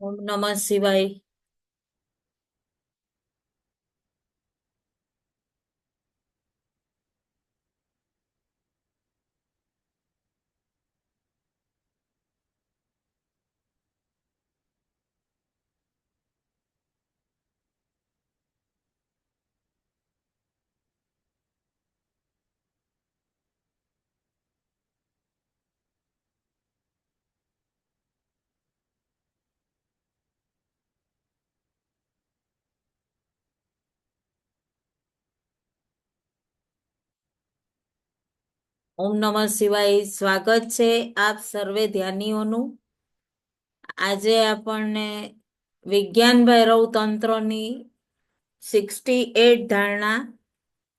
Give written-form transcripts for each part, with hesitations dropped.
ઓમ નમઃ શિવાય. ઓમ નમઃ શિવાય. સ્વાગત છે આપ સર્વે ધ્યાનીઓનું. આજે આપણને વિજ્ઞાન ભૈરવ તંત્રની 68 ધારણા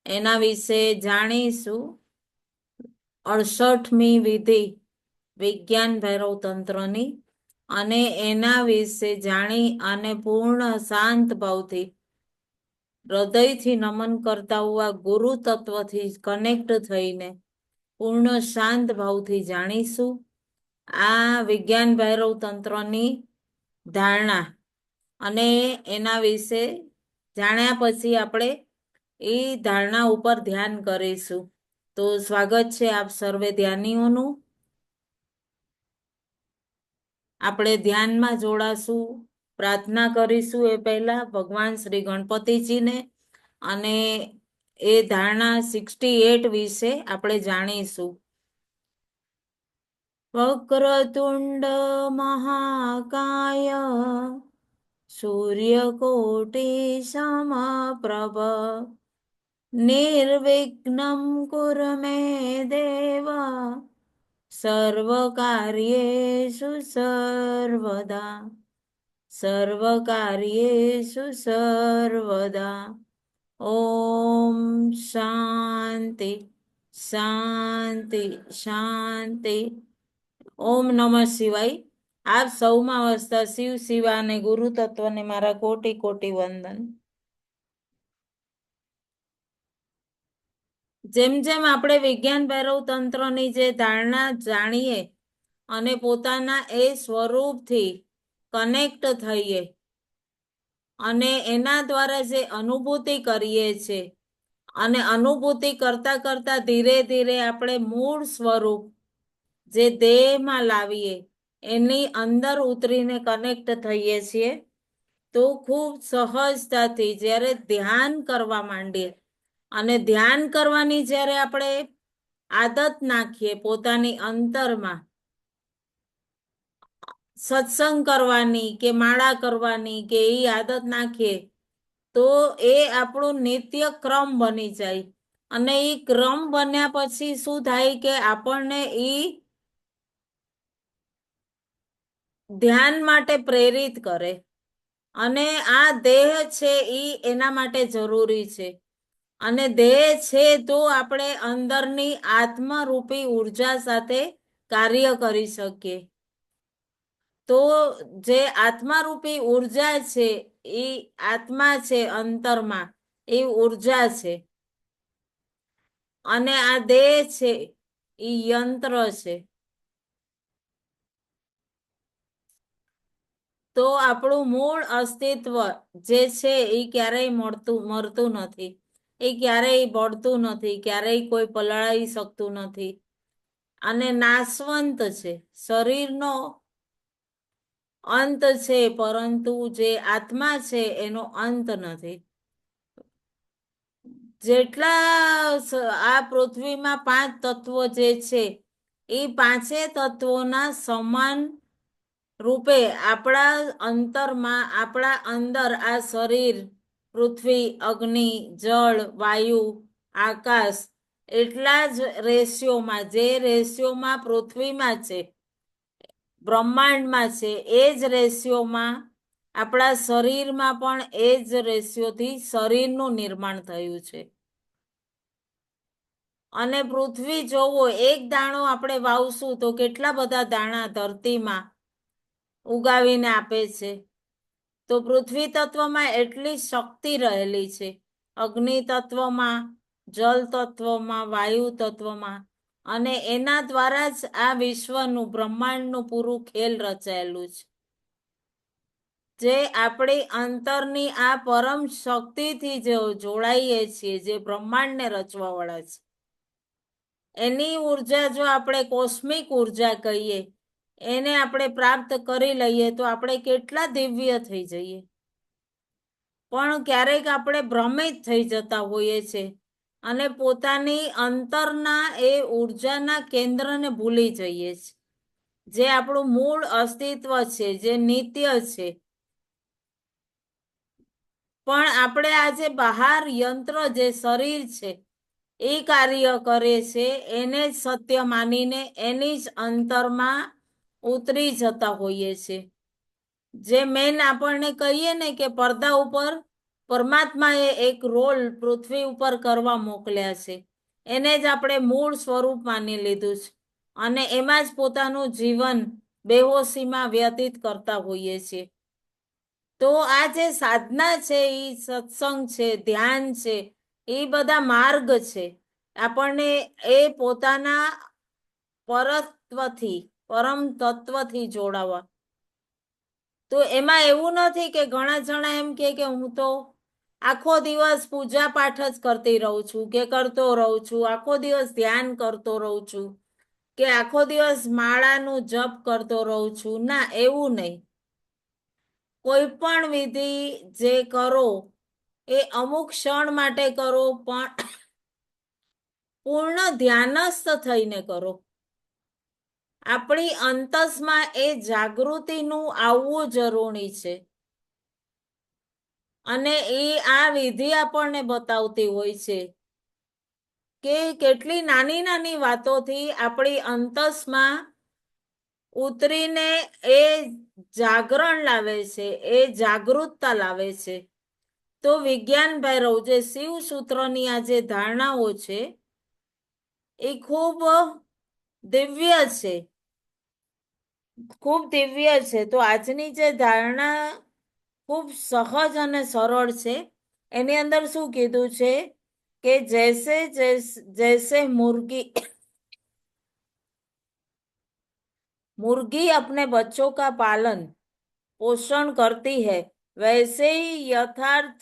એના વિશે જાણીશું. 68મી વિધિ વિજ્ઞાન ભૈરવ તંત્રની, અને એના વિશે જાણી અને પૂર્ણ શાંત ભાવથી હૃદયથી નમન કરતા હોવા ગુરુ તત્વથી કનેક્ટ થઈને પૂર્ણ શાંત ભાવથી જાણીશું આ વિજ્ઞાન ભૈરવ તંત્રની ધારણા. અને એના વિશે જાણ્યા પછી આપણે એ ધારણા ઉપર ધ્યાન કરીશું. તો સ્વાગત છે આપ સર્વે ધ્યાનીઓનું. આપણે ધ્યાનમાં જોડાશું, પ્રાર્થના કરીશું એ પહેલા ભગવાન શ્રી ગણપતિજીને, અને એ ધારણા 68 વિશે આપણે જાણીશું. વક્રતુંડ મહાકાય સૂર્યકોટી સમપ્રભ નિર્વિઘ્નમ કુરુ મે દેવ સર્વકાર્યેષુ સર્વદા સર્વકાર્યેષુ સર્વદા. ઓમ શાંતિ શાંતિ શાંતિ. ઓમ નમઃ શિવાય. આપ સૌમાં વસતા શિવ શિવા અને ગુરુ તત્વને મારા કોટી કોટી વંદન. જેમ જેમ આપણે વિજ્ઞાન ભૈરવ તંત્રની જે ધારણા જાણીએ અને પોતાના એ સ્વરૂપથી કનેક્ટ થઈએ અને એના દ્વારા જે અનુભૂતિ કરીએ છીએ, અને અનુભૂતિ કરતા કરતા ધીરે ધીરે આપણે મૂળ સ્વરૂપ જે દેહમાં લાવીએ એની અંદર ઉતરીને કનેક્ટ થઈએ છીએ. તો ખૂબ સહજતાથી જ્યારે ધ્યાન કરવા માંડીએ, અને ધ્યાન કરવાની જ્યારે આપણે આદત નાખીએ પોતાની અંતરમાં, સત્સંગ કરવાની કે માળા કરવાની કે એ આદત નાખીએ, તો એ આપણું નિત્ય ક્રમ બની જાય. અને એ ક્રમ બન્યા પછી શું થાય કે આપણને એ ધ્યાન માટે પ્રેરિત કરે. અને આ દેહ છે એ એના માટે જરૂરી છે. અને દેહ છે તો આપણે અંદરની આત્મરૂપી ઉર્જા સાથે કાર્ય કરી શકીએ. તો જે આત્મારૂપી ઉર્જા છે, એ આત્મા છે અંતરમાં, એ ઉર્જા છે. અને આ દેહ છે એ યંત્ર છે. તો આપણું મૂળ અસ્તિત્વ જે છે એ ક્યારેય મરતું નથી, એ ક્યારેય બળતું નથી, ક્યારેય કોઈ પલાળી શકતું નથી, અને નાશવંત છે. શરીરનો અંત છે, પરંતુ જે આત્મા છે એનો અંત નથી. જેટલા આ પૃથ્વીમાં 5 તત્વો જે છે, એ 5 તત્વોના સમાન રૂપે આપણા અંતરમાં, આપણા અંદર આ શરીર, પૃથ્વી, અગ્નિ, જળ, વાયુ, આકાશ, એટલા જ રેશિયોમાં, જે રેશિયોમાં પૃથ્વીમાં છે, બ્રહ્માંડમાં છે, એ જ રેશિયોમાં આપણા શરીરમાં પણ એ જ રેશિયોથી શરીરનું નિર્માણ થયું છે. અને પૃથ્વી જોવો, એક દાણો આપણે વાવશું તો કેટલા બધા દાણા ધરતીમાં ઉગાવીને આપે છે. તો પૃથ્વી તત્વમાં એટલી શક્તિ રહેલી છે, અગ્નિ તત્વમાં, જલ તત્વમાં, વાયુ તત્વમાં, અને એના દ્વારા જ આ વિશ્વનું, બ્રહ્માંડનું પૂરું ખેલ રચાયેલું છે. જે આપણી અંતરની આ પરમ શક્તિથી જે જોડાઈએ છીએ, જે બ્રહ્માંડને રચવા વાળા છે, એની ઉર્જા જો આપણે કોસ્મિક ઉર્જા કહીએ, એને આપણે પ્રાપ્ત કરી લઈએ તો આપણે કેટલા દિવ્ય થઈ જઈએ. પણ ક્યારેક આપણે ભ્રમિત થઈ જતા હોઈએ છે અને પોતાની અંતરના એ ઉર્જાના કેન્દ્રને ભૂલી જઈએ છીએ, જે આપણું મૂળ અસ્તિત્વ છે, જે નિત્ય છે. પણ આપણે આજે બહાર યંત્ર જે શરીર છે એ કાર્ય કરે છે, એને જ સત્ય માનીને એની જ અંતરમાં ઉતરી જતા હોઈએ છે. જે મેન આપણને કહીએ ને કે પડદા ઉપર પરમાત્માએ એક રોલ પૃથ્વી ઉપર કરવા મોકલ્યા છે, એને જ આપણે મૂળ સ્વરૂપ માની લીધું છે અને એમાં જ પોતાનું જીવન બેહોશીમાં વ્યતીત કરતા હોઈએ છીએ. તો આ જે સાધના છે, એ સત્સંગ છે, ધ્યાન છે, એ બધા માર્ગ છે આપણને એ પોતાના પરત્વથી, પરમ તત્વથી જોડાવા. તો એમાં એવું નથી કે ઘણા જણા એમ કે હું તો આખો દિવસ પૂજા પાઠ જ કરતી રહું છું કે કરતો રહું છું, આખો દિવસ ધ્યાન કરતો રહું છું કે આખો દિવસ માળાનું જપ કરતો રહું છું. ના, એવું નહીં. કોઈ પણ વિધિ જે કરો એ અમુક ક્ષણ માટે કરો, પણ પૂર્ણ ધ્યાનસ્થ થઈને કરો. આપણી અંતસમાં એ જાગૃતિનું આવવું જરૂરી છે. અને એ આ વિધિ આપણને બતાવતી હોય છે કે કેટલી નાની નાની વાતોથી આપણી અંતસમાં ઉતરીને એ જાગરણ લાવે છે, એ જાગૃતતા લાવે છે. તો વિજ્ઞાન ભૈરવ જે શિવ સૂત્રની આ જે ધારણાઓ છે એ ખૂબ દિવ્ય છે, ખૂબ દિવ્ય છે. તો આજની જે ધારણા ખૂબ સહજ અને સરળ છે. એની અંદર શું કીધું છે કે જૈસે જૈસે मुर्गी अपने बच्चों का पालन पोषण करती है, वैसे ही यथार्थ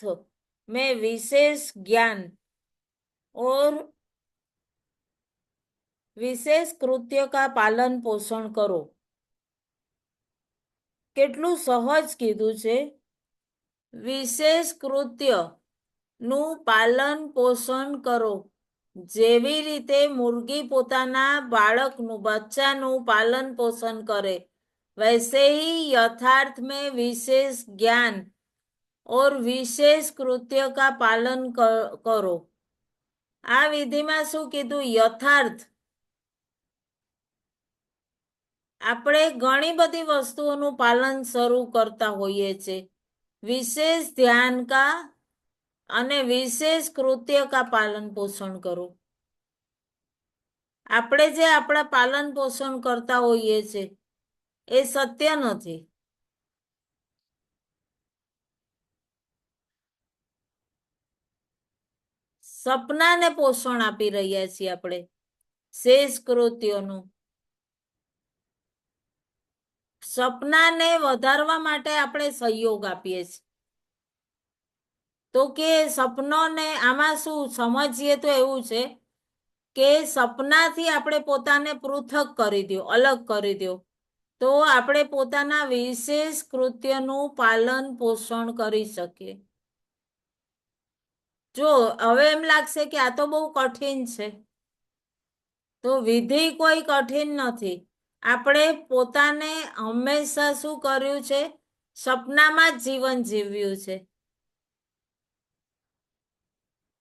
में विशेष ज्ञान और विशेष कृत्य का पालन पोषण करो. કેટલું સહજ કીધું છે. વિશેષ કૃત્ય નું પાલન પોષણ કરો. જેવી રીતે મુર્ગી પોતાના બાળકનું, બચ્ચાનું પાલન પોષણ કરે, वैसे ही यथार्थ में विशेष ज्ञान और विशेष कृत्य का पालन करो. આ વિધિમાં શું કીધું? યથાર્થ. આપણે ઘણી બધી વસ્તુઓનું પાલન શરૂ કરતા હોઈએ છે. વિશેષ ધ્યાન કા અને વિશેષ કૃત્ય કા પાલન પોષણ કરો. આપણે જે આપણા પાલન પોષણ કરતા હોઈએ છે એ સત્ય નથી. સપનાને પોષણ આપી રહ્યા છીએ આપણે, શેષ કૃત્યોનું. સપનાને વધારવા માટે આપણે સહયોગ આપીએ છીએ. તો કે સપનોને આમાં શું સમજીએ તો એવું છે કે સપનાથી આપણે પોતાને પૃથક કરી દો, અલગ કરી દો, તો આપણે પોતાના વિશેષ કૃત્યનું પાલન પોષણ કરી શકીએ. જો હવે એમ લાગશે કે આ તો બહુ કઠિન છે, તો વિધિ કોઈ કઠિન નથી. આપણે પોતાને હંમેશા શું કર્યું છે? સપનામાં જ જીવન જીવ્યું છે.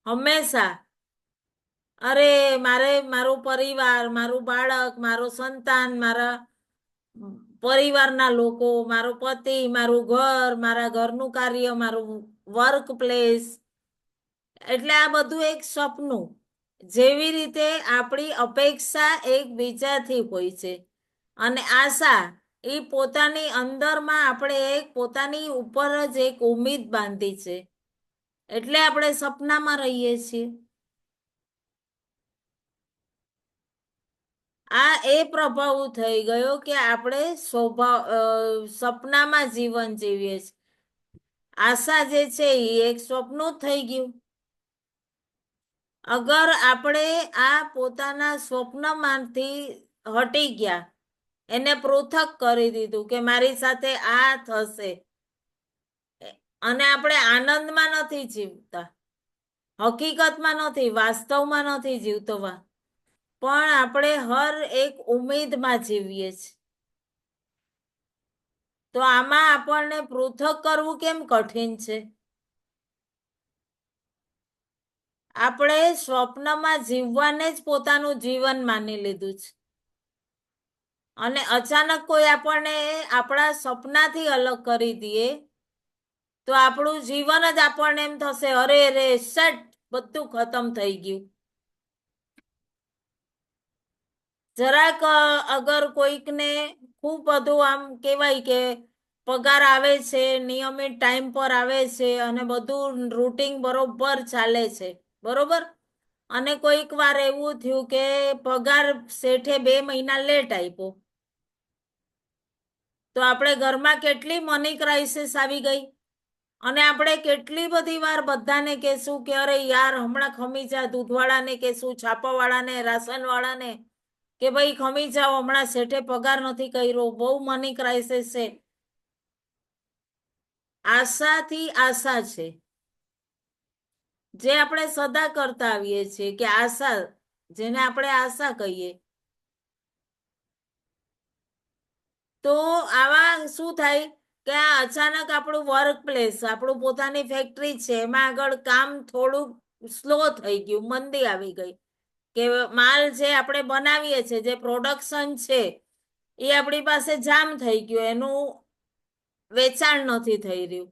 હંમેશા અરે મારે મારું પરિવાર, મારું બાળક, મારું સંતાન, મારા પરિવારના લોકો, મારો પતિ, મારું ઘર, મારા ઘરનું કાર્ય, મારું વર્ક પ્લેસ, એટલે આ બધું એક સપનું. જેવી રીતે આપણી અપેક્ષા એકબીજાથી હોય છે અને આશા એ પોતાની અંદરમાં આપણે એક પોતાની ઉપર જ એક ઉમ્મીદ બાંધી છે, એટલે આપણે સપનામાં રહીએ છીએ. આ એ પ્રભાવ થઈ ગયો કે આપણે સપનામાં જીવન જીવીએ છીએ. આશા જે છે એ એક સ્વપ્ન જ થઈ ગયું. અગર આપણે આ પોતાના સ્વપ્નમાંથી હટી ગયા, એને પૃથક કરી દીધું કે મારી સાથે આ થશે, અને આપણે આનંદમાં નથી જીવતા, હકીકતમાં નથી, વાસ્તવમાં નથી જીવતવા, પણ આપણે હર એક ઉમેદમાં જીવીએ છીએ. તો આમાં આપણને પૃથક કરવું કેમ કઠિન છે? આપણે સ્વપ્નમાં જીવવાને જ પોતાનું જીવન માની લીધું છે. અને અચાનક કોઈ આપણને આપણા સપનાથી અલગ કરી દે તો આપણું જીવન જ આપણને એમ થશે, અરે રે શટ, બધું ખતમ થઈ ગયું. જરાક અગર કોઈકને ખૂબ બધું આમ કહેવાય કે પગાર આવે છે, નિયમિત ટાઈમ પર આવે છે અને બધું રૂટીન બરોબર ચાલે છે, બરોબર, અને કોઈક વાર એવું થયું કે પગાર શેઠે 2 મહિના લેટ આપ્યો, તો આપણે ઘરમાં કેટલી મની ક્રાઇસિસ આવી ગઈ. અને આપણે કેટલી બધી વાર બધાને કહેશું કે અરે યાર હમણાં ખમી જા, દૂધવાળાને કહેશું, છાપાવાળાને, રાશનવાળાને કે ભાઈ ખમી જાઓ, હમણાં શેઠે પગાર નથી કર્યો, બહુ મની ક્રાઇસિસ છે. આશાથી આશા છે જે આપણે સદા કરતા આવીએ છીએ કે આશા, જેને આપણે આશા કહીએ. તો આવા શું થાય કે આ અચાનક આપણું વર્ક પ્લેસ, આપણું પોતાની ફેક્ટરી છે, એમાં આગળ કામ થોડું સ્લો થઈ ગયું, મંદી આવી ગઈ, કે માલ જે આપણે બનાવીએ છીએ, જે પ્રોડક્શન છે એ આપણી પાસે જામ થઈ ગયું, એનું વેચાણ નથી થઈ રહ્યું.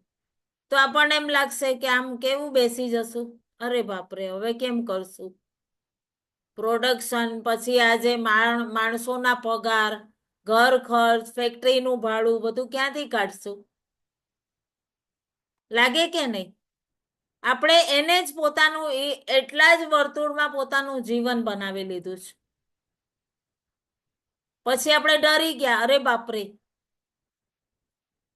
તો આપણને એમ લાગશે કે આમ કેવું બેસી જશું, અરે બાપરે હવે કેમ કરશું પ્રોડક્શન, પછી આજે માણસોના પગાર, ઘર ખર્ચ, ફેક્ટરીનું ભાડું, બધું ક્યાંથી કાઢશું? લાગે કે નહીં? આપણે એને જ પોતાનું એટલા જ વર્તુળમાં પોતાનું જીવન બનાવી લીધું છે. પછી આપણે ડરી ગયા, અરે બાપરે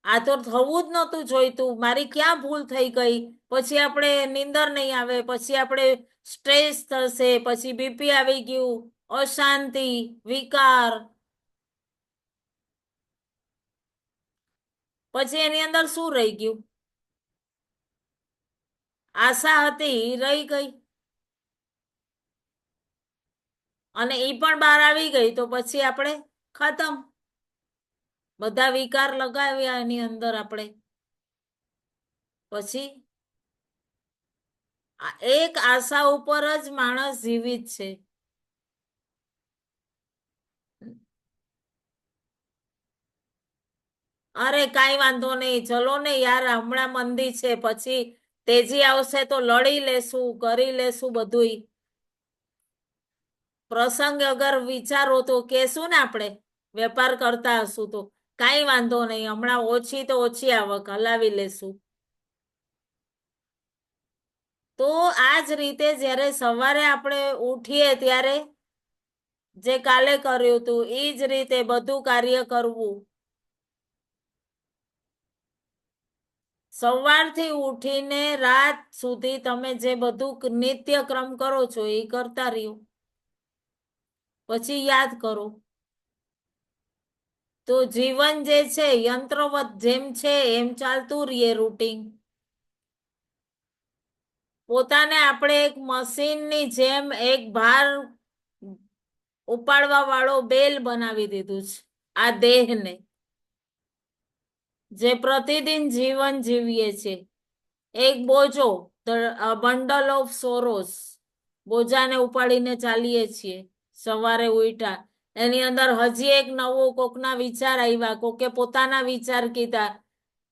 આ તો થવું જ નહોતું જોઈતું, મારી ક્યાં ભૂલ થઈ ગઈ. પછી આપણે નીંદર નહીં આવે, પછી આપણે સ્ટ્રેસ થશે, પછી બીપી આવી ગયું, અશાંતિ, વિકાર, પછી એની અંદર શું રહી ગયું? આશા હતી રહી ગઈ, અને એ પણ બહાર આવી ગઈ તો પછી આપણે ખતમ, બધા વિકાર લગાવ્યા એની અંદર આપણે. પછી એક આશા ઉપર જ માણસ જીવિત છે. અરે કાંઈ વાંધો નહીં, ચલો ને યાર, હમણાં મંદી છે, પછી તેજી આવશે તો લડી લેશું, કરી લેશું બધુંય. પ્રસંગ અગર વિચારો તો કેશું ને, આપણે વેપાર કરતા હશું તો કાંઈ વાંધો નહીં, હમણાં ઓછી તો ઓછી આવક હલાવી લેશું. તો આ જ રીતે જ્યારે સવારે આપણે ઉઠીએ ત્યારે જે કાલે કર્યું હતું એ જ રીતે બધું કાર્ય કરવું. સવારથી ઉઠીને રાત સુધી તમે જે બધું નિત્યક્રમ કરો છો એ કરતા રહ્યો, પછી યાદ કરો. તો જીવન જે છે યંત્રવત જેમ છે એમ ચાલતું રહીએ રૂટીન. પોતાને આપણે એક મશીનની જેમ એક ભાર ઉપાડવા વાળો બેલ બનાવી દીધું છે આ દેહને, જે પ્રતિદિન જીવન જીવીએ છે. એક બોજો, બંડલ ઓફ સોરોસ, બોજાને ઉપાડીને ચાલીએ છીએ. સવારે ઉઠ્યા એની અંદર હજી એક નવો કોકના વિચાર આવ્યા, કોકે પોતાના વિચાર કીધા,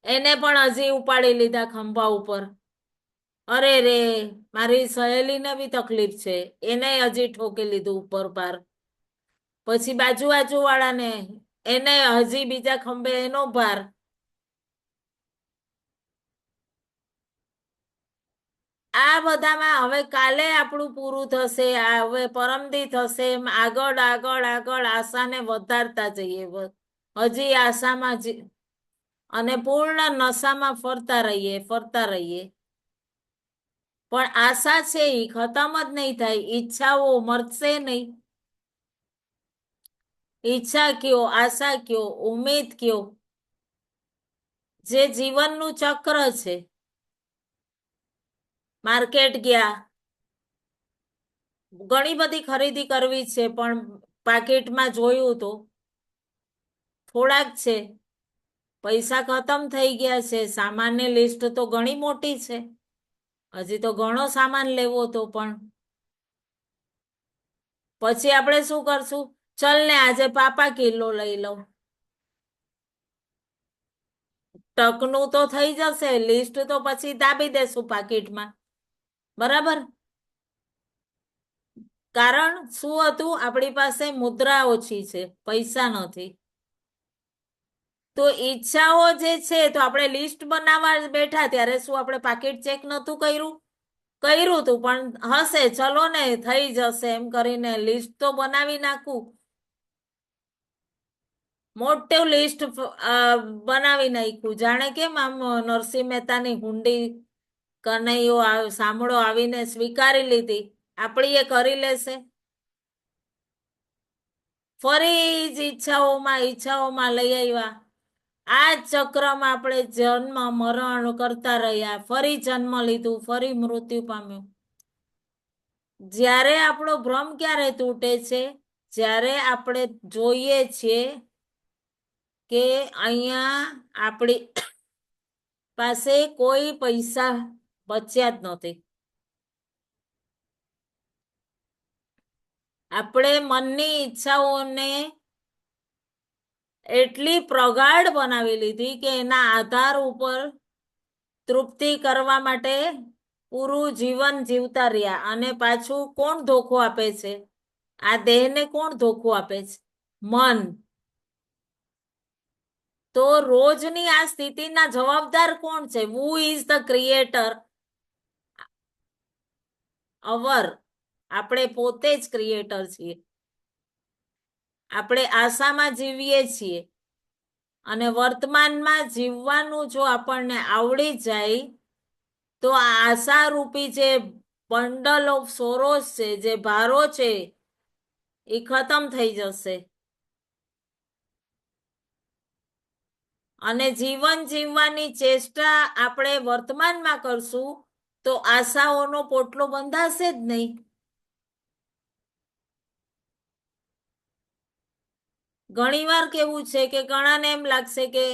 એને પણ હજી ઉપાડી લીધા ખંભા ઉપર. અરે રે મારી સહેલીને બી તકલીફ છે, એને હજી ઠોકી લીધું ઉપર પાર. પછી બાજુ વાળાને, એને હજી બીજા ખંભે એનો ભાર. આ બધામાં હવે કાલે આપણું પૂરું થશે, હવે પરમદી થશે, એમ આગળ આગળ આગળ આશાને વધારતા જઈએ. હજી આશામાં અને પૂર્ણ નશામાં ફરતા રહીએ. પણ આશા છે એ ખતમ જ નહીં થાય, ઈચ્છાઓ મરશે નહીં. ઈચ્છા કયો, આશા કયો, ઉમેદ કયો, જે જીવનનું ચક્ર છે. માર્કેટ ગયા, ઘણી બધી ખરીદી કરવી છે, પણ પાકીટમાં જોયું તો થોડાક છે. પૈસા ખતમ થઈ ગયા છે. સામાનની લિસ્ટ તો ઘણી મોટી છે. હજી તો ઘણો સામાન લેવો તો પણ પછી આપણે શું કરશું? ચલ ને આજે પાપા કિલો લઈ લઉં. ટકનું તો થઈ જશે, લિસ્ટ તો પછી દાબી દેશું પાકીટમાં. બરાબર? કારણ શું હતું? આપણી પાસે મુદ્રા ઓછી છે, પૈસા નથી. તો ઈચ્છાઓ જે છે, તો આપણે લિસ્ટ બનાવવા બેઠા ત્યારે શું આપણે પાકીટ ચેક નતું કર્યું? કર્યું હતું, પણ હશે, ચલો ને થઈ જશે એમ કરીને લિસ્ટ તો બનાવી નાખું. મોટું લિસ્ટ બનાવી નાખ્યું, જાણે કેમ આમ નરસિંહ મહેતાની હુંડી કનૈયો સાંભળો આવીને સ્વીકારી લીધી, આપણી એ કરી લેશે. ફરી જ ઈચ્છાઓમાં લઈ આવ્યા. આ ચક્રમાં આપણે જન્મ મરણ કરતા રહ્યા, ફરી જન્મ લીધું, ફરી મૃત્યુ પામ્યું. જ્યારે આપણો ભ્રમ ક્યારે તૂટે છે? જ્યારે આપણે જોઈએ છીએ કે અહીંયા આપણી પાસે કોઈ પૈસા બચ્યા જ નથી. આપણે મનની ઈચ્છાઓને એટલી પ્રગાઢ બનાવી લીધી કે એના આધાર ઉપર તૃપ્તિ કરવા માટે પૂરું જીવન જીવતા રહ્યા. અને પાછું કોણ ધોખો આપે છે? આ દેહને કોણ ધોખો આપે છે? મન. તો રોજની આ સ્થિતિના જવાબદાર કોણ છે? Who is the creator? આપણે પોતે જ ક્રિએટર છીએ. આપણે આશામાં જીવીએ છીએ. અને વર્તમાનમાં જીવવાનું જો આપણને આવડી જાય તો આ આશારૂપી જે બંડલ ઓફ સોરોસ છે, જે ભારો છે, એ ખતમ થઈ જશે. અને જીવન જીવવાની ચેષ્ટા આપણે વર્તમાનમાં કરશું તો આશાઓનો પોટલો બંધાશે જ નહીં. ઘણીવાર કેવું છે કે ઘણાને એમ લાગશે કે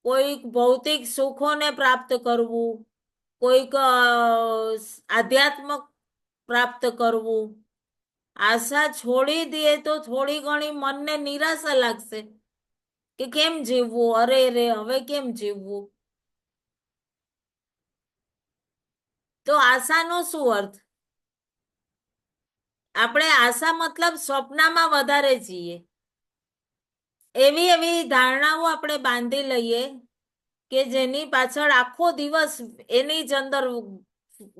કોઈક ભૌતિક સુખોને પ્રાપ્ત કરવું, કોઈક આધ્યાત્મક પ્રાપ્ત કરવું. આશા છોડી દે તો થોડી ઘણી મનને નિરાશા લાગશે કે કેમ જીવવું, અરે રે હવે કેમ જીવવું. તો આશાનો શું અર્થ? આપણે આશા મતલબ સ્વપ્નમાં વધારે જીએ. એવી ધારણાઓ આપણે બાંધી લઈએ કે જેની પાછળ આખો દિવસ એની જ અંદર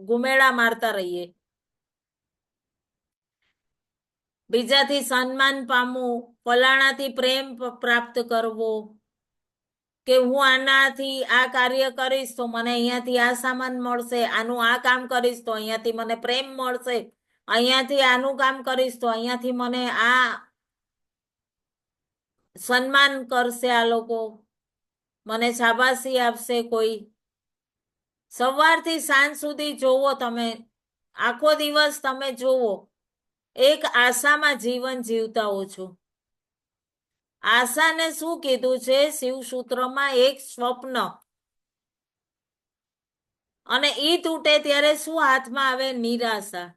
ગુમેડા મારતા રહીએ. બીજાથી સન્માન પામવું, ફલાણાથી પ્રેમ પ્રાપ્ત કરવો, કે હું આનાથી આ કાર્ય કરીશ તો મને અહીંયાથી આ સામાન મળશે, આનું આ કામ કરીશ તો અહીંયાથી મને પ્રેમ મળશે, અહીંયાથી આનું કામ કરીશ તો અહીંયાથી મને આ સન્માન કરશે, આ લોકો મને શાબાશી આપશે. કોઈ સવારથી સાંજ સુધી જોવો તમે, આખો દિવસ તમે જોવો, એક આશામાં જીવન જીવતા હો છો. આશાને શું કીધું છે શિવસૂત્રમાં? એક સ્વપ્ન. અને ઈ તૂટે ત્યારે શું હાથમાં આવે? નિરાશા.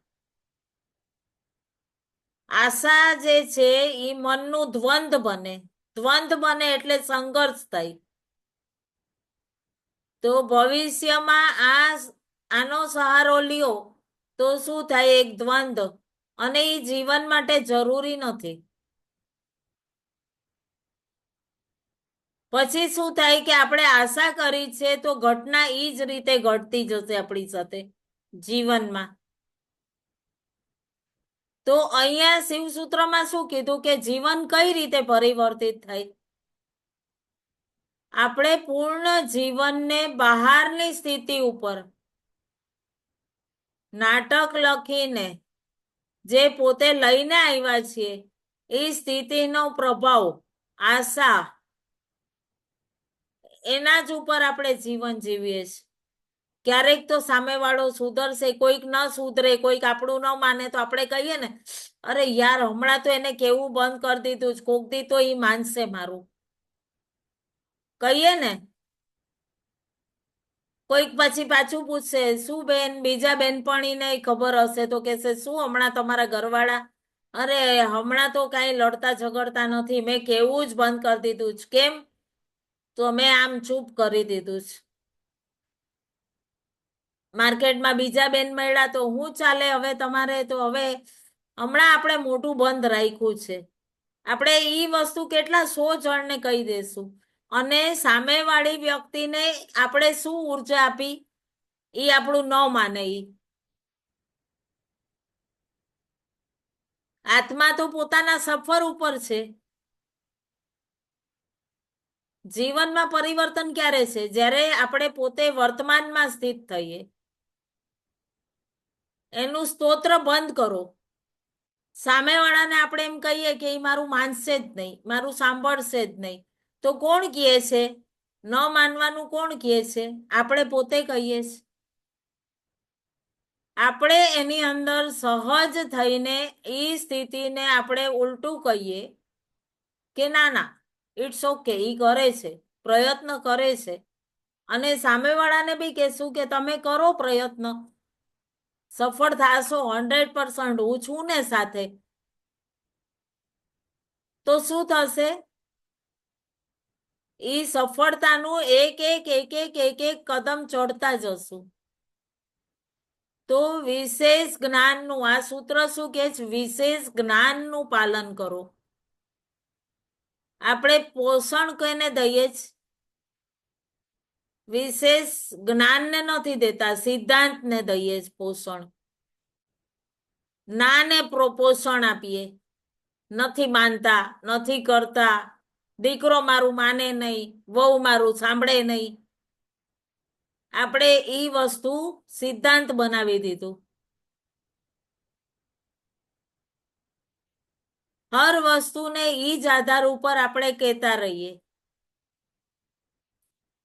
આશા જે છે એ મનનું દ્વંદ બને. દ્વંદ બને એટલે સંઘર્ષ થાય. તો ભવિષ્યમાં આનો સહારો લ્યો તો શું થાય? એક દ્વંદ. અને એ જીવન માટે જરૂરી નથી. પછી શું થાય કે આપણે આશા કરી છે તો ઘટના ઈ જ રીતે ઘટતી જશે આપણી સાથે જીવનમાં. તો અહીંયા શિવસૂત્રમાં શું કીધું કે જીવન કઈ રીતે પરિવર્તિત થાય? આપણે પૂર્ણ જીવનને બહારની સ્થિતિ ઉપર નાટક લખીને જે પોતે લઈને આવ્યા છીએ એ સ્થિતિનો પ્રભાવ, આશા, એના જ ઉપર આપણે જીવન જીવીએ છીએ. ક્યારેક તો સામેવાળો સુધરશે, કોઈક ન સુધરે, કોઈક આપણું ન માને તો આપણે કહીએ ને, અરે યાર હમણાં તો એને કેવું બંધ કરી દીધું છે, કોક દી તો એ માનશે મારું, કહીએ ને. કોઈક પછી પાછું પૂછશે, શું બેન બીજા બેનપણીને ખબર હશે તો કહેશે, શું હમણાં તમારા ઘરવાળા, અરે હમણાં તો કાંઈ લડતા ઝઘડતા નથી, મેં કેવું જ બંધ કરી દીધું છે. કેમ? તો મેં આમ ચૂપ કરી દીધું છે. માર્કેટમાં બીજા બેન મળ્યા તો હું ચાલે હવે તમારે, તો હવે હમણાં આપણે મોટું બંધ રાખ્યું છે. આપણે ઈ વસ્તુ કેટલા 100 જણને કહી દેશું, અને સામેવાળી વ્યક્તિને આપણે શું ઉર્જા આપી, ઈ આપણું ન માને. ઈ આત્મા તો પોતાના સફર ઉપર છે. જીવનમાં પરિવર્તન ક્યારે છે? જ્યારે આપણે પોતે વર્તમાનમાં સ્થિત થઈએ. એનું સ્તોત્ર બંધ કરો. સામેવાળાને આપણે એમ કહીએ કે એ મારું માનશે જ નહીં, મારું સાંભળશે જ નહીં, તો કોણ કહે છે? ન માનવાનું કોણ કહે છે? આપણે પોતે કહીએ છીએ. આપણે એની અંદર સહજ થઈને એ સ્થિતિને આપણે ઉલટું કહીએ કે ના ના, ઇટ્સ ઓકે, ઈ કરે છે, પ્રયત્ન કરે છે. અને સામેવાળાને બી કહેશું કે તમે કરો પ્રયત્ન, સફળ થાશો 100%, હું છું ને સાથે. તો શું થશે? ઈ સફળતાનું એક એક એક એક એક એક કદમ ચડતા જશું. તો વિશેષ જ્ઞાનનું આ સૂત્ર શું કે છે? વિશેષ જ્ઞાનનું પાલન કરો. આપણે પોષણ કોને દઈએ જ? વિશેષ જ્ઞાનને નથી દેતા, સિદ્ધાંતને દઈએ જ પોષણ. નાને પોષણ આપીએ, નથી માનતા, નથી કરતા, દીકરો મારું માને નહીં, વહુ મારું સાંભળે નહીં. આપણે ઈ વસ્તુ સિદ્ધાંત બનાવી દીધું. હર વસ્તુને ઈ જ આધાર ઉપર આપણે કહેતા રહીએ.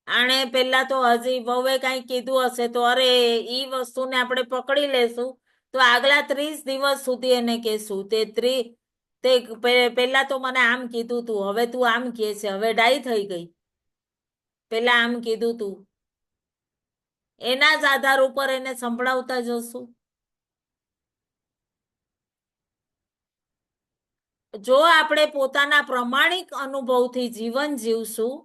આણે પેલા તો હજી વહુએ કઈ કીધું હશે તો અરે ઈ વસ્તુને આપણે પકડી લેશું તો આગલા 30 દિવસ સુધી એને કહેશું, તે પેલા તો મને આમ કીધું તું, હવે તું આમ કહે છે, હવે ડાઈ થઈ ગઈ, પેલા આમ કીધું તું. એના જ આધાર ઉપર એને સંભળાવતા જશું. જો આપણે પોતાના પ્રમાણિક અનુભવથી જીવન જીવશું,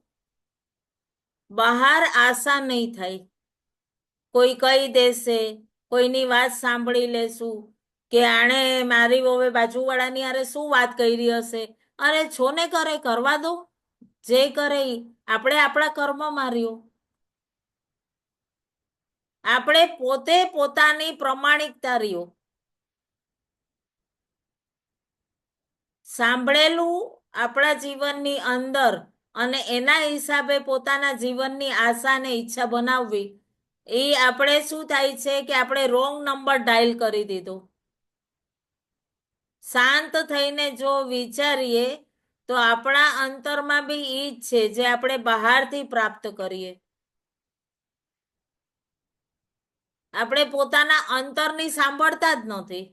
બહાર આશા નહીં થાય. કોઈ કહી દેશે, કોઈની વાત સાંભળી લેશું કે આણે મારી વહુએ બાજુવાળાની હારે શું વાત કરી હશે, અરે છોને કરે, કરવા દો, જે કરે ઈ. આપણે આપણા કર્મ માર્યો. આપણે પોતે પોતાની પ્રમાણિકતા રહ્યો. સાંભળેલું આપણા જીવનની અંદર અને એના હિસાબે પોતાના જીવનની આશા ને ઈચ્છા બનાવવી, એ આપણે શું થાય છે કે આપણે રોંગ નંબર ડાયલ કરી દીધો. શાંત થઈને જો વિચારીએ તો આપણા અંતરમાં બી ઈ જ છે જે આપણે બહારથી પ્રાપ્ત કરીએ. આપણે પોતાના અંતરની સાંભળતા જ નથી.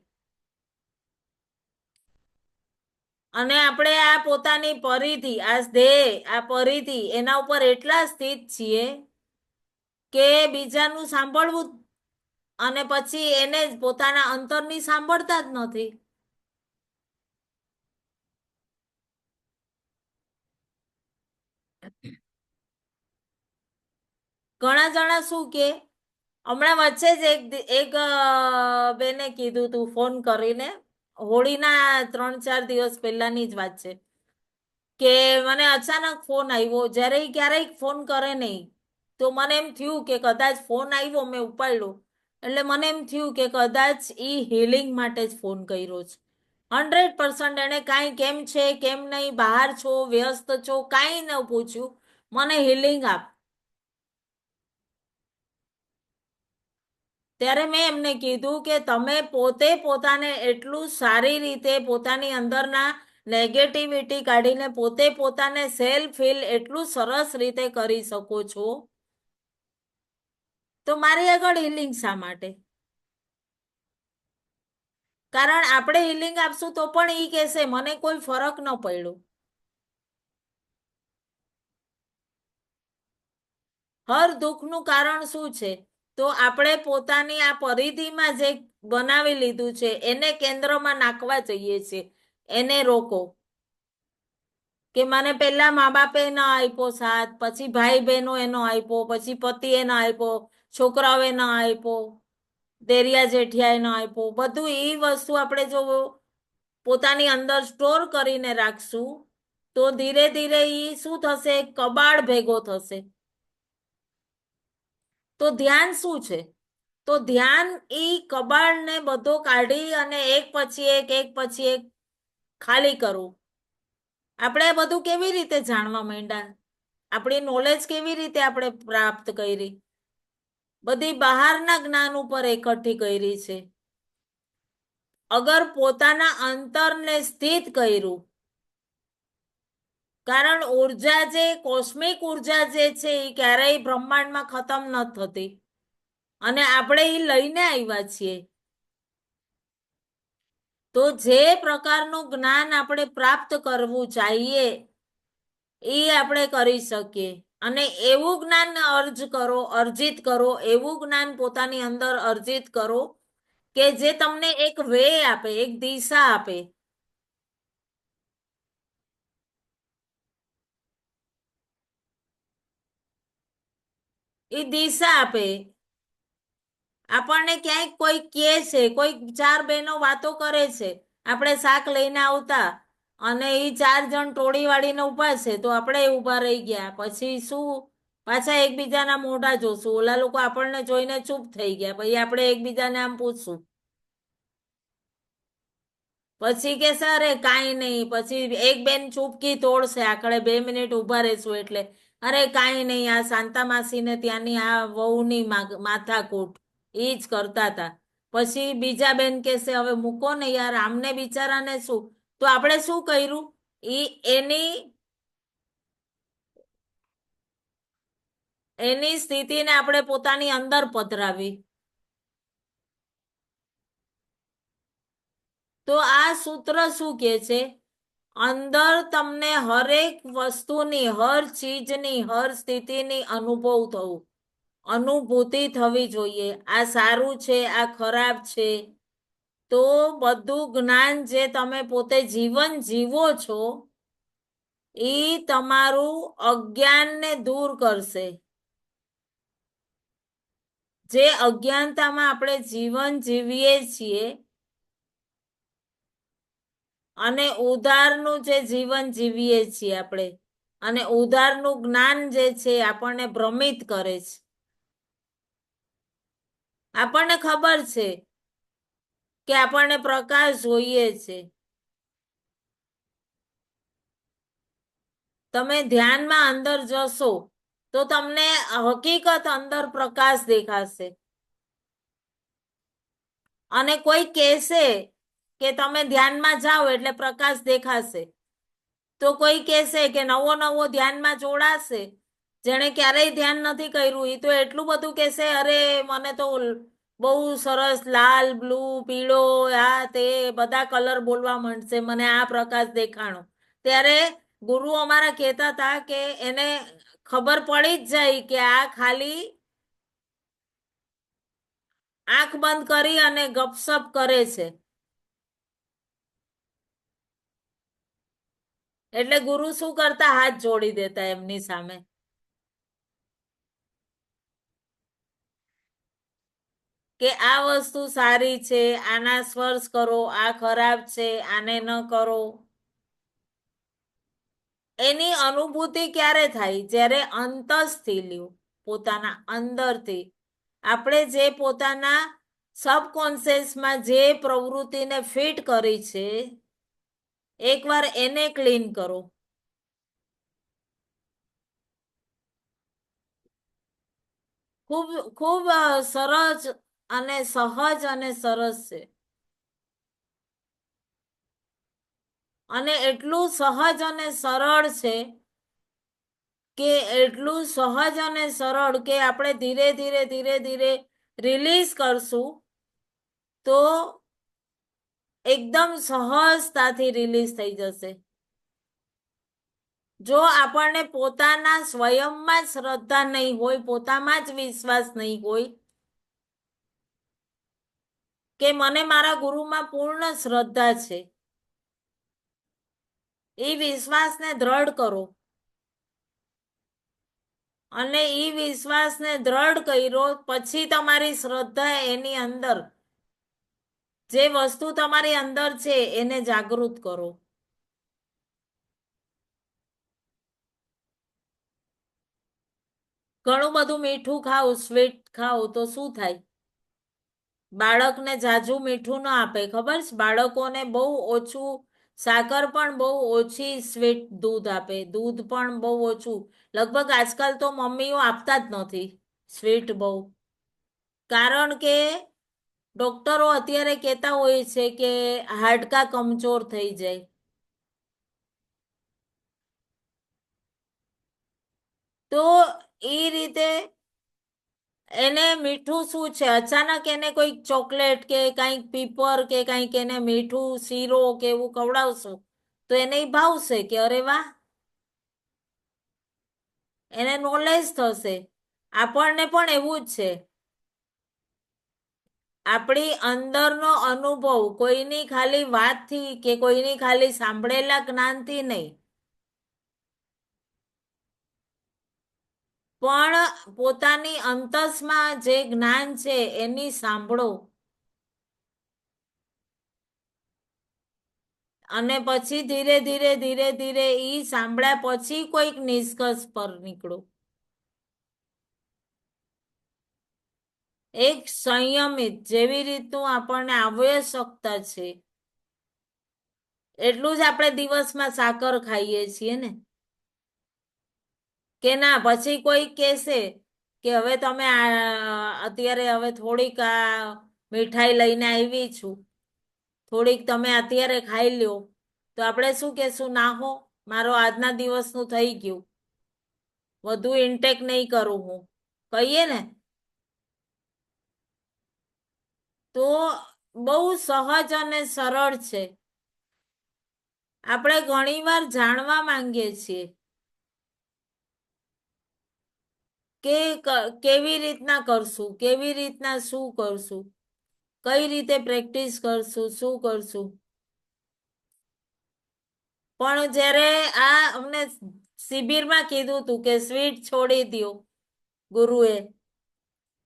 અને આપણે આ પોતાની પરિધિ, આ ધ્યેય, આ પરિધિ, એના ઉપર એટલા સ્થિત છીએ કે બીજાનું સાંભળવું અને પછી એને જ પોતાના અંતરની સાંભળતા જ નથી. ઘણા જણા શું કે, હમણાં વચ્ચે જ એક બેને કીધું તું ફોન કરીને, હોળીના 3-4 દિવસ પહેલાની જ વાત છે, કે મને અચાનક ફોન આવ્યો. જ્યારે ક્યારેય ફોન કરે નહીં તો મને એમ થયું કે કદાચ ફોન આવ્યો, મેં ઉપાડ્યો એટલે મને એમ થયું કે કદાચ ઈ હિલિંગ માટે જ ફોન કર્યો છે. 100% એને કાંઈ કેમ છે કેમ નહીં, બહાર છો, વ્યસ્ત છો, કાંઈ ન પૂછ્યું, મને હિલિંગ આપ. ત્યારે મેં એમને કીધું કે તમે પોતે પોતાને એટલું સારી રીતે પોતાની અંદરના નેગેટિવિટી કાઢીને પોતે પોતાને સેલ્ફ હીલ એટલું સરસ રીતે કરી શકો છો, તો મારી આગળ હિલિંગ શા માટે? કારણ આપણે હિલિંગ આપશું તો પણ ઈ કહેશે મને કોઈ ફરક ન પડ્યો. હર દુઃખનું કારણ શું છે? તો આપણે પોતાની આ પરિધિમાં જે બનાવી લીધું છે એને કેન્દ્રમાં નાખવા જઈએ છીએ. એને રોકો. કે મને પેલા મા બાપે ન આપ્યો સાથ, પછી ભાઈ બહેનો એનો આપ્યો, પછી પતિ એનો આપ્યો, છોકરાઓ એનો આપ્યો, દેરિયા જેઠિયા એનો આપ્યો. બધું એ વસ્તુ આપણે જો પોતાની અંદર સ્ટોર કરીને રાખશું તો ધીરે ધીરે ઈ શું થશે? કબાડ ભેગો થશે. તો ધ્યાન શું છે? તો ધ્યાન ઈ કબાડને બધો કાઢી અને એક પછી એક પછી એક ખાલી કરવું. આપણે આ બધું કેવી રીતે જાણવા માંડ્યા? આપણી નોલેજ કેવી રીતે આપણે પ્રાપ્ત કરી? બધી બહારના જ્ઞાન ઉપર એકઠી કરી છે. અગર પોતાના અંતરને સ્થિત કર્યું, કારણ ઉર્જા જે કોસ્મિક ઉર્જા જે છે એ ક્યારેય બ્રહ્માંડમાં ખતમ ન થતી, અને આપણે એ લઈને આવ્યા છીએ. તો જે પ્રકારનું જ્ઞાન આપણે પ્રાપ્ત કરવું चाहिए એ આપણે કરી શકીએ. અને એવું જ્ઞાન અર્જિત કરો, એવું જ્ઞાન પોતાની અંદર અર્જિત કરો કે જે તમને એક વે આપે, એક દિશા આપે. એ દિશા આપે. આપણને ક્યાંક કોઈ કહે છે, કોઈ ચાર બહેનો વાતો કરે છે, આપણે શાક લઈને આવતા અને એ 4 જણ ટોળી વાળીને ઉભા છે તો આપણે ઉભા રહી ગયા. પછી શું? પાછા એકબીજાના મોઢા જોશું. ઓલા લોકો આપણને જોઈને ચૂપ થઈ ગયા. પછી આપણે એકબીજાને આમ પૂછશું. પછી કે સર કાંઈ નહીં. પછી એક બેન ચૂપકી તોડશે. આખડે 2 મિનિટ ઉભા રહેશું એટલે અરે કાંઈ નહીં, આ શાંતા માસીને ત્યાંની આ વહુની માથાકૂટ ઈ જ કરતા હતા. પછી બીજા બેન કહેશે હવે મૂકો ને યાર, આમને બિચારાને શું. તો આપણે શું કર્યું? એની સ્થિતિને આપણે પોતાની અંદર પધરાવી. તો આ સૂત્ર શું કે છે? અંદર તમને હરેક વસ્તુની, હર ચીજની, હર સ્થિતિની અનુભવ થવું, અનુભૂતિ થવી જોઈએ. આ સારું છે, આ ખરાબ છે. તો બધું જ્ઞાન જે તમે પોતે જીવન જીવો છો એ તમારું અજ્ઞાનને દૂર કરશે. જે અજ્ઞાનતામાં આપણે જીવન જીવીએ છીએ અને ઉધારનું જે જીવન જીવીએ છીએ આપણે, અને ઉધારનું જ્ઞાન જે છે આપણને ભ્રમિત કરે છે. આપણને ખબર છે કે આપણને પ્રકાશ જોઈએ છે. તમે ધ્યાનમાં અંદર જશો તો તમને હકીકત અંદર પ્રકાશ દેખાશે. અને કોઈ કહેશે કે તમે ધ્યાનમાં જાઓ એટલે પ્રકાશ દેખાશે, તો કોઈ કહેશે કે નવો નવો ધ્યાનમાં જોડાશે, જેને ક્યારેય ધ્યાન નથી કર્યું એ તો એટલું બધું કહેશે અરે મને તો બહુ સરસ લાલ, બ્લુ, પીળો, આ તે બધા કલર બોલવા માંડશે, મને આ પ્રકાશ દેખાણો. ત્યારે ગુરુ અમારા કહેતા હતા કે એને ખબર પડી જ જાય કે આ ખાલી આંખ બંધ કરી અને ગપસપ કરે છે. એટલે ગુરુ શું કરતા? હાથ જોડી દેતા એમની સામે કે આ વસ્તુ સારી છે, આના સ્પર્શ કરો, આ ખરાબ છે, આને ન કરો. એની અનુભૂતિ ક્યારે થાય? જ્યારે અંતસથી લ્યો, પોતાના અંદરથી. આપણે જે પોતાના સબકોન્શિયસમાં જે પ્રવૃત્તિને ફિટ કરી છે, એકવાર એને ક્લીન કરો. ખૂબ ખૂબ સરસ અને સહજ અને સરસ છે. અને એટલું સહજ અને સરળ છે કે એટલું સહજ અને સરળ કે આપણે ધીરે ધીરે ધીરે ધીરે રિલીઝ કરશું તો એકદમ સહજતાથી રિલીઝ થઈ જશે. જો આપણને પોતાના સ્વયંમાં જ શ્રદ્ધા નહીં હોય, પોતામાં જ વિશ્વાસ નહીં હોય કે મને મારા ગુરુમાં પૂર્ણ શ્રદ્ધા છે, એ વિશ્વાસને દ્રઢ કરો. અને એ વિશ્વાસને દ્રઢ કર્યો પછી તમારી શ્રદ્ધા એની અંદર જે વસ્તુ તમારી અંદર છે એને જાગૃત કરો. ઘણું બધું મીઠું ખાવ, સ્વીટ ખાવ તો શું થાય? બાળકને જાજુ મીઠું ના આપે, ખબર છે? બાળકોને બહુ ઓછું સાકર પણ બહુ ઓછી સ્વીટ દૂધ આપે, દૂધ પણ બહુ ઓછું. લગભગ આજકાલ તો મમ્મીઓ આપતા જ નથી સ્વીટ બહુ. કારણ કે ડોક્ટરો અત્યારે કહેતા હોય છે કે હાડકા કમજોર થઈ જાય. તો એ રીતે એને મીઠું શું છે, અચાનક એને કોઈક ચોકલેટ કે કંઈક પીપર કે કંઈક એને મીઠું શીરો કે એવું ખવડાવશો તો એને ભાવશે કે અરે વાહ, એને નોલેજ થશે. આપણને પણ એવું જ છે. આપણી અંદરનો અનુભવ કોઈની ખાલી વાતથી કે કોઈની ખાલી સાંભળેલા જ્ઞાનથી નહીં, પણ પોતાની અંતસમાં જે જ્ઞાન છે એની સાંભળો. અને પછી ધીરે ધીરે ધીરે ધીરે ઈ સાંભળ્યા પછી કોઈક નિષ્કર્ષ પર નીકળો. એક સંયમિત જેવી રીતનું આપણને આવશ્યકતા છે એટલું જ આપણે દિવસમાં સાકર ખાઈએ છીએ ને. કે ના પછી કોઈ કહેશે કે હવે તમે અત્યારે હવે થોડીક આ મીઠાઈ લઈને આવી છું, થોડીક તમે અત્યારે ખાઈ લ્યો, તો આપણે શું કહેશું? ના હો, મારો આજના દિવસનું થઈ ગયું, વધુ ઇન્ટેક નહીં કરું હું, કહીએ ને. તો બહુ સહજ અને સરળ છે. આપણે ઘણીવાર જાણવા માંગીએ છીએ કે કેવી રીતના કરશું, કેવી રીતના શું કરશું, કઈ રીતે પ્રેક્ટિસ કરશું, શું કરશું. પણ જ્યારે આ અમને શિબિરમાં કીધું હતું કે સ્વીટ છોડી દો ગુરુએ,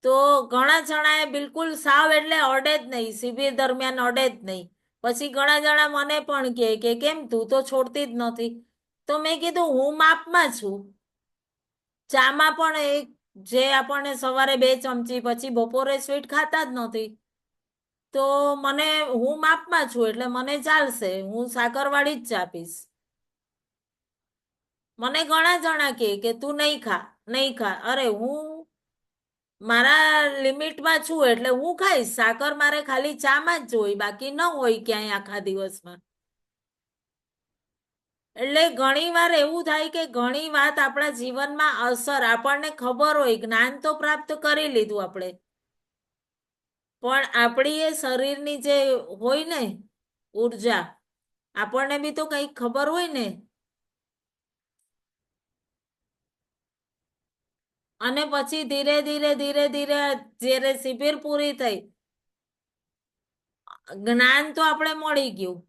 તો ઘણા જણાએ બિલકુલ સાવ એટલે અડે જ નહીં, શિબિર દરમિયાન અડે જ નહીં. પછી ઘણા જણા મને પણ કે કેમ તું તો છોડતી જ નથી? તો મેં કીધું હું માપમાં છું. ચામાં પણ એક જે આપણને સવારે 2 ચમચી, પછી બપોરે સ્વીટ ખાતા જ નથી. તો મને હું માપમાં છું એટલે મને ચાલશે, હું સાકરવાળી જ ચા પીશ. મને ઘણા જણા કે તું નહીં ખા, નહીં ખા. અરે હું મારા લિમિટમાં છું એટલે હું ખાઈશ. સાકર મારે ખાલી ચામાં જ હોય, બાકી ન હોય ક્યાંય આખા દિવસમાં. એટલે ઘણી વાર એવું થાય કે ઘણી વાત આપણા જીવનમાં અસર આપણને ખબર હોય, જ્ઞાન તો પ્રાપ્ત કરી લીધું આપણે, પણ આપણી એ શરીરની જે હોય ને ઉર્જા, આપણને બી તો કંઈક ખબર હોય ને. અને પછી ધીરે ધીરે ધીરે ધીરે જ્યારે શિબિર પૂરી થઈ, જ્ઞાન તો આપણે મળી ગયું.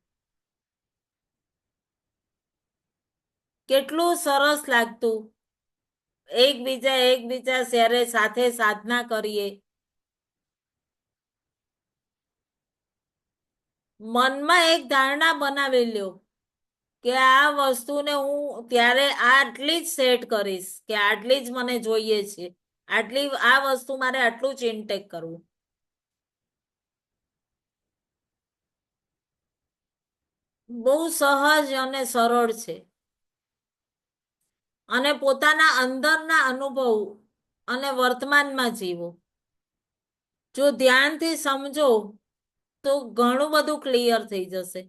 કેટલું સરસ લાગતું. એકબીજા જ્યારે સાથે સાધના કરીએ, મનમાં એક ધારણા બનાવી લ્યો કે આ વસ્તુને હું ત્યારે આટલી જ સેટ કરીશ, કે આટલી જ મને જોઈએ છે, આટલી આ વસ્તુ મારે આટલું જ ઇન્ટેક કરવું. બહુ સહજ અને સરળ છે. અને પોતાના અંદરના અનુભવ અને વર્તમાનમાં જીવો. જો ધ્યાનથી સમજો તો ઘણું બધું ક્લિયર થઈ જશે.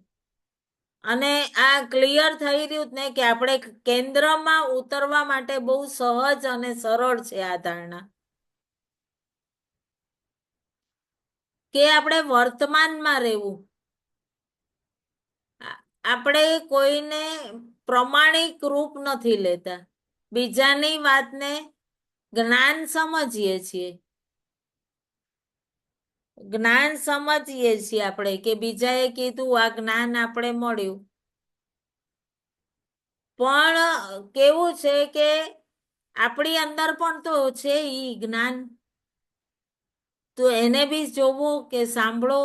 અને આ ક્લિયર થઈ રહ્યું ને કે આપણે કેન્દ્રમાં ઉતરવા માટે બહુ સહજ અને સરળ છે આ ધારણા, કે આપણે વર્તમાનમાં રહેવું. આપણે કોઈને પ્રમાણિક રૂપ નથી લેતા, બીજાની વાતને જ્ઞાન સમજીએ છીએ. જ્ઞાન સમજીએ છીએ આપણે કે બીજાએ કીધું આ જ્ઞાન આપણે મળ્યું. પણ કેવું છે કે આપણી અંદર પણ તો છે ઈ જ્ઞાન, તો એને બી જોવું કે સાંભળો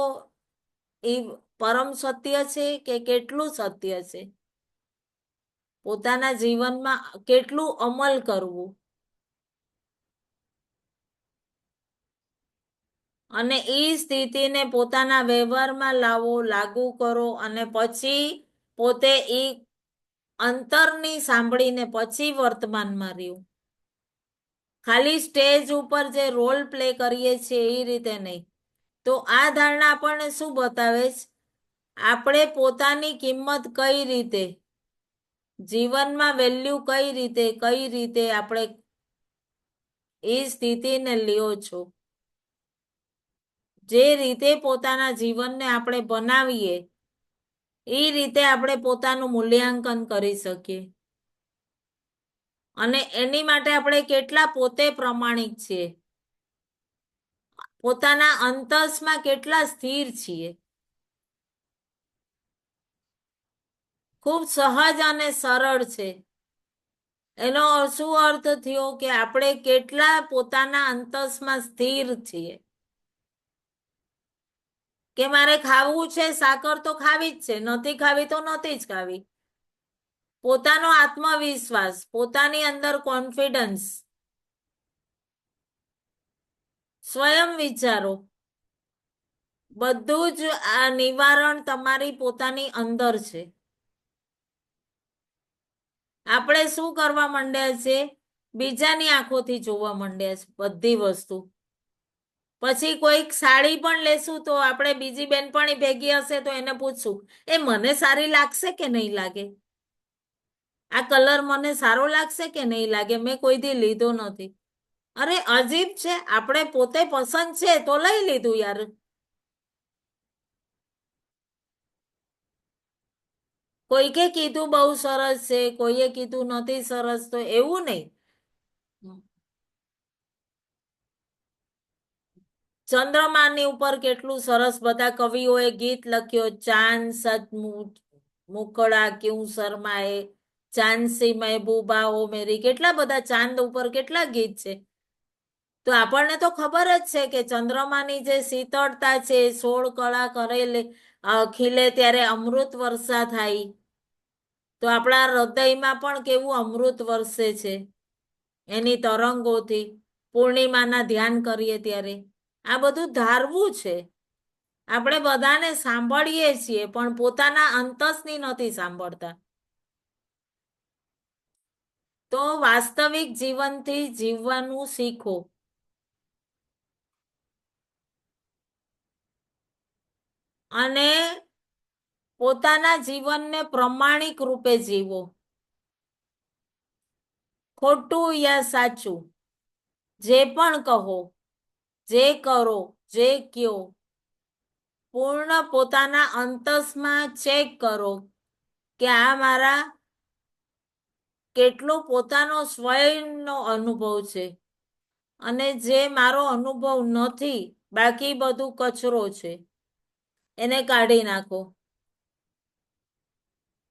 એ પરમ સત્ય છે કે કેટલું સત્ય છે, પોતાના જીવનમાં કેટલું અમલ કરવું. અને એ સ્થિતિને પોતાના વ્યવહારમાં લાવો, લાગુ કરો અને પછી પોતે એ અંતરની સાંભળીને પછી વર્તમાનમાં રહ્યું. ખાલી સ્ટેજ ઉપર જે રોલ પ્લે કરીએ છીએ એ રીતે નહીં. તો આ ધારણા આપણને શું બતાવે છે? આપણે પોતાની કિંમત કઈ રીતે, જીવનમાં વેલ્યુ કઈ રીતે આપણે એ સ્થિતિને લ્યો છો. જે રીતે પોતાના જીવનને આપણે બનાવીએ એ રીતે આપણે પોતાનું મૂલ્યાંકન કરી શકીએ. અને એની માટે આપણે કેટલા પોતે પ્રમાણિક છીએ, પોતાના અંતસમાં કેટલા સ્થિર છીએ. ખૂબ સહજ અને સરળ છે. એનો શું અર્થ થયો કે આપણે કેટલા પોતાના અંતસમાં સ્થિર છીએ. કે મારે ખાવું છે સાકર તો ખાવી જ છે, નથી ખાવી તો નથી જ ખાવી. પોતાનો આત્મવિશ્વાસ, પોતાની અંદર કોન્ફિડન્સ. સ્વયં વિચારો, બધું જ આ નિવારણ તમારી પોતાની અંદર છે. આપણે શું કરવા માંડ્યા છે? બીજાની આંખોથી જોવા માંડ્યા છે બધી વસ્તુ. પછી કોઈક સાડી પણ લેશું તો આપણે બીજી બેનપણી ભેગી હશે તો એને પૂછશું, એ મને સારી લાગશે કે નહીં લાગે? આ કલર મને સારો લાગશે કે નહીં લાગે? મેં કોઈ દી લીધો નથી. અરે અજીબ છે, આપણે પોતે પસંદ છે તો લઈ લીધું યાર. કોઈકે કીધું બહુ સરસ છે, કોઈએ કીધું નથી સરસ, તો એવું નહીં. ચંદ્રમાની ઉપર કેટલું સરસ બધા કવિઓએ ગીત લખ્યો, ચાંદ સચ મુખડા ક્યું શર્માએ, ચાંદ સી મહેબૂબા ઓ મેરી, કેટલા બધા ચાંદ ઉપર કેટલા ગીત છે. તો આપણને તો ખબર જ છે કે ચંદ્રમાની જે શીતળતા છે, 16 કળા કરેલે ખીલે ત્યારે અમૃત વર્ષા થાય. તો આપણા હૃદયમાં પણ કેવું અમૃત વરસે છે એની તરંગોથી, પૂર્ણિમાના ધ્યાન કરીએ ત્યારે. આ બધું ધારવું છે. આપણે બધાને સાંભળીએ છીએ પણ પોતાના અંતસની નથી સાંભળતા. તો વાસ્તવિક જીવનથી જીવવાનું શીખો. અને પોતાના જીવનને પ્રમાણિક રૂપે જીવો. ખોટું યા સાચું, જે પણ કહો, જે કરો, જે કયો, પૂર્ણ પોતાના અંતસમાં ચેક કરો કે આ મારા કેટલો પોતાનો સ્વયંનો અનુભવ છે અને જે મારો અનુભવ નથી, બાકી બધું કચરો છે, એને કાઢી નાખો.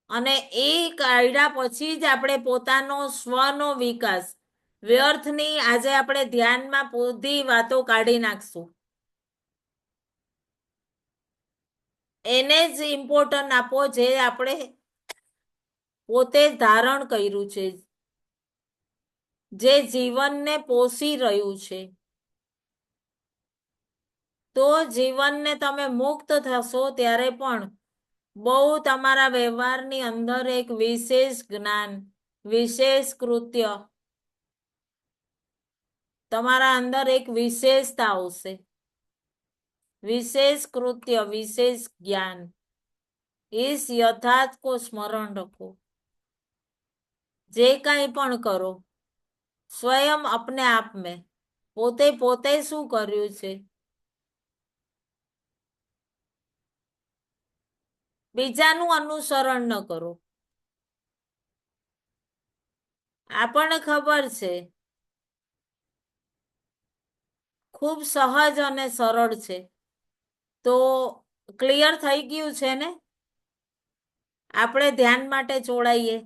અને એ કાઢ્યા પછી જ આપણે પોતાનો સ્વનો વિકાસ, વ્યર્થની આજે આપણે ધ્યાનમાં બધી વાતો કાઢી નાખશું. એને જ ઇમ્પોર્ટન્ટ આપો જે આપણે પોતે ધારણ કર્યું છે, જે જીવનને પોષી રહ્યું છે. તો જીવનને તમે મુક્ત થશો ત્યારે પણ બહુ તમારા વ્યવહારની અંદર એક વિશેષ જ્ઞાન, વિશેષ કૃત્ય તમારા અંદર એક વિશેષતા આવશે, વિશેષ કૃત્ય, વિशेष ज्ञान। इस यथार्थ को स्मरण रखो। जे काई पण करो स्वयं अपने आप में પોતે પોતે શું કર્યું છે, બીજાનું અનુસરણ ન કરો। આપણને ખબર છે ખૂબ સહજ અને સરળ છે, તો ક્લિયર થઈ ગયું છે ને? આપણે ધ્યાન માટે જોડાઈએ।